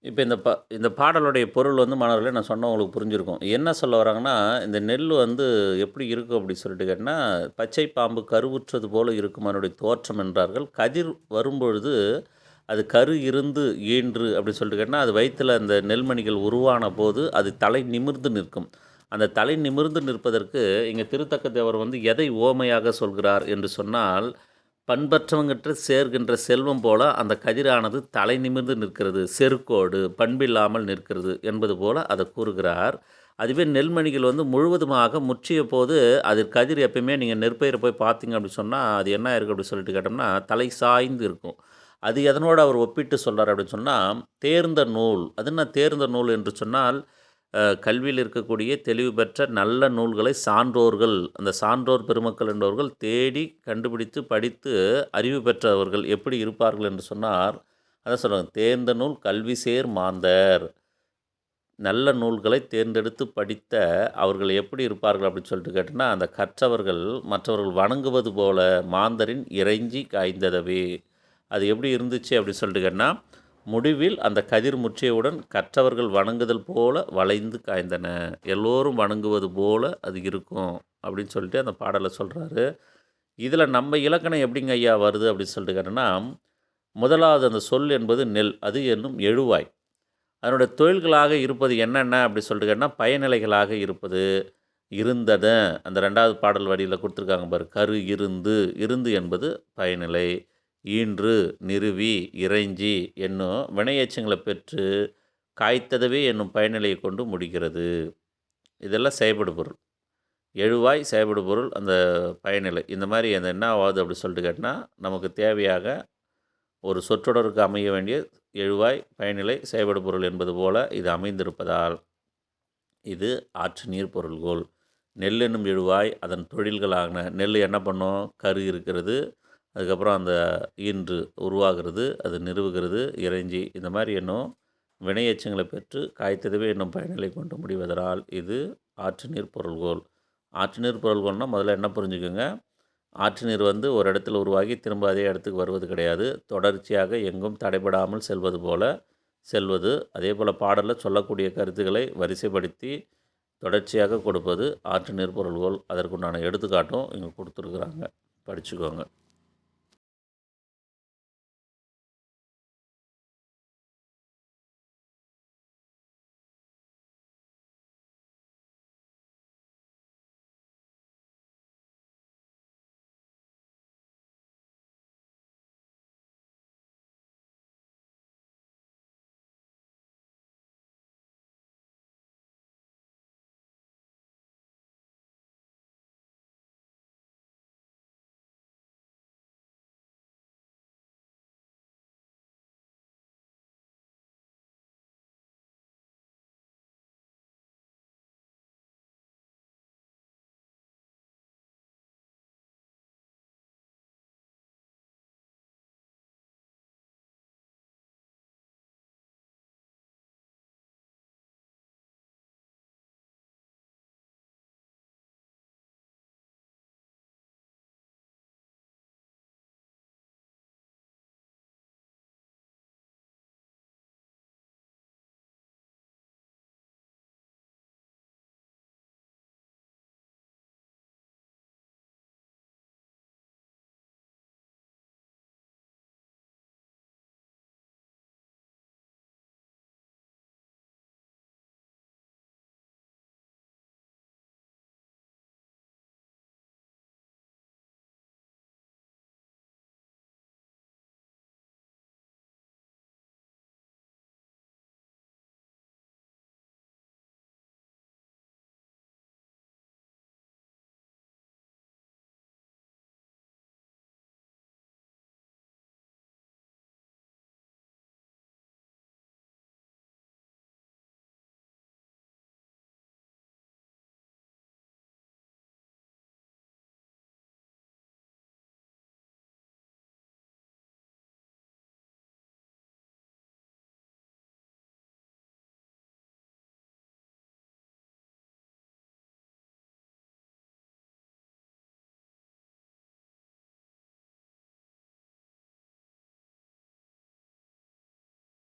இப்ப இந்த பாடலுடைய பொருள் வந்து மாணவர்களே நான் சொன்னா உங்களுக்கு புரிஞ்சிருக்கும். என்ன சொல்ல வராங்கன்னா, இந்த நெல் வந்து எப்படி இருக்கும் அப்படி சொல்லிட்டு கேட்டீங்கன்னா, "பச்சை பாம்பு கருவுற்றது போல இருக்கும் அதனுடைய தோற்றம்" என்றார்கள். கதிர் வரும்பொழுது, அது கரு இருந்து ஈன்று அப்படி சொல்லிட்டு கேட்டீங்கன்னா, அது வயித்துல அந்த நெல்மணிகள் உருவான போது, அது தலை நிமிர்ந்து நிற்கும். அந்த தலை நிமிர்ந்து நிற்பதற்கு இங்க திருத்தக்க தேவர் வந்து எதை உவமையாக சொல்கிறார் என்று சொன்னால், பண்பற்றவங்கற்று சேர்கின்ற செல்வம் போல அந்த கதிரானது தலை நிமிர்ந்து நிற்கிறது, செருக்கோடு பண்பில்லாமல் நிற்கிறது என்பது போல அதை கூறுகிறார். அதுவே நெல்மணிகள் வந்து முழுவதுமாக முற்றிய போது அது கதிர் எப்பயுமே நீங்கள் நெற்பயிரை போய் பார்த்தீங்க அப்படி சொன்னால் அது என்ன இருக்குது அப்படி சொல்லிட்டு கேட்டோம்னா தலை சாய்ந்து இருக்கும். அது எதனோடு அவர் ஒப்பிட்டு சொல்கிறார் அப்படின்னு சொன்னால் தேர்ந்த நூல். அது என்ன தேர்ந்த நூல் என்று சொன்னால் கல்வியில் இருக்கக்கூடிய தெளிவு பெற்ற நல்ல நூல்களை சான்றோர்கள், அந்த சான்றோர் பெருமக்கள் என்பவர்கள் தேடி கண்டுபிடித்து படித்து அறிவு பெற்றவர்கள் எப்படி இருப்பார்கள் என்று சொன்னார். அதான் சொல்கிறாங்க, தேர்ந்த நூல் கல்வி சேர் மாந்தர். நல்ல நூல்களை தேர்ந்தெடுத்து படித்த அவர்கள் எப்படி இருப்பார்கள் அப்படின்னு சொல்லிட்டு கேட்டோன்னா, அந்த கற்றவர்கள் மற்றவர்கள் வணங்குவது போல மாந்தரின் இறைஞ்சி காய்ந்ததவே. அது எப்படி இருந்துச்சு அப்படின்னு சொல்லிட்டு கேட்டால், முடிவில் அந்த கதிர் முற்றியவுடன் கற்றவர்கள் வணங்குதல் போல வளைந்து காய்ந்தன. எல்லோரும் வணங்குவது போல அது இருக்கும் அப்படின்னு சொல்லிட்டு அந்த பாடலை சொல்கிறாரு. இதில் நம்ம இலக்கணம் எப்படிங்க ஐயா வருது அப்படின்னு சொல்லிட்டு கேட்டோன்னா, முதலாவது அந்த சொல் என்பது நெல், அது என்னும் எழுவாய். அதனுடைய தொழில்களாக இருப்பது என்னென்ன அப்படி சொல்லிட்டு கேட்டால் பயனிலைகளாக இருப்பது. இருந்தத அந்த 2வது பாடல் வரியில் கொடுத்துருக்காங்க பாரு, கரு இருந்து, இருந்து என்பது பயனிலை. ஈன்று, நிறுவி, இறைஞ்சி என்னும் வினையெச்சங்களை பெற்று காய்த்ததவே என்னும் பயனிலையை கொண்டு முடிகிறது. இதெல்லாம் செயல்படு பொருள். எழுவாய் செயல்படு பொருள் அந்த பயனிலை. இந்த மாதிரி அந்த என்ன ஆகுது அப்படி சொல்லிட்டு கேட்டால் நமக்கு தேவையாக ஒரு சொற்றொடருக்கு அமைய வேண்டிய எழுவாய் பயனிலை செயல்படு பொருள் என்பது போல இது அமைந்திருப்பதால் இது ஆற்று நீர் பொருள்கோள். நெல் என்னும் எழுவாய் அதன் தொழில்களான நெல் என்ன பண்ணும், கரு இருக்கிறது, அதுக்கப்புறம் அந்த ஈன்று உருவாகிறது, அது நிறுவுகிறது, இறைஞ்சி இந்த மாதிரி என்னும் வினையெச்சங்களை பெற்று காய்த்ததுவே என்னும் பயனிலை கொண்டு முடிவதனால் இது ஆற்று நீர் பொருள்கோள். ஆற்று நீர் பொருள்கோள்னால் முதல்ல என்ன புரிஞ்சுக்கோங்க, ஆற்று நீர் வந்து ஒரு இடத்துல உருவாகி திரும்ப அதே இடத்துக்கு வருவது கிடையாது. தொடர்ச்சியாக எங்கும் தடைபடாமல் செல்வது போல செல்வது. அதே போல் பாடலில் சொல்லக்கூடிய கருத்துக்களை வரிசைப்படுத்தி தொடர்ச்சியாக கொடுப்பது ஆற்று நீர் பொருள்கோள். அதற்குண்டான எடுத்துக்காட்டும் இங்கே கொடுத்துருக்குறாங்க, படிச்சுக்கோங்க.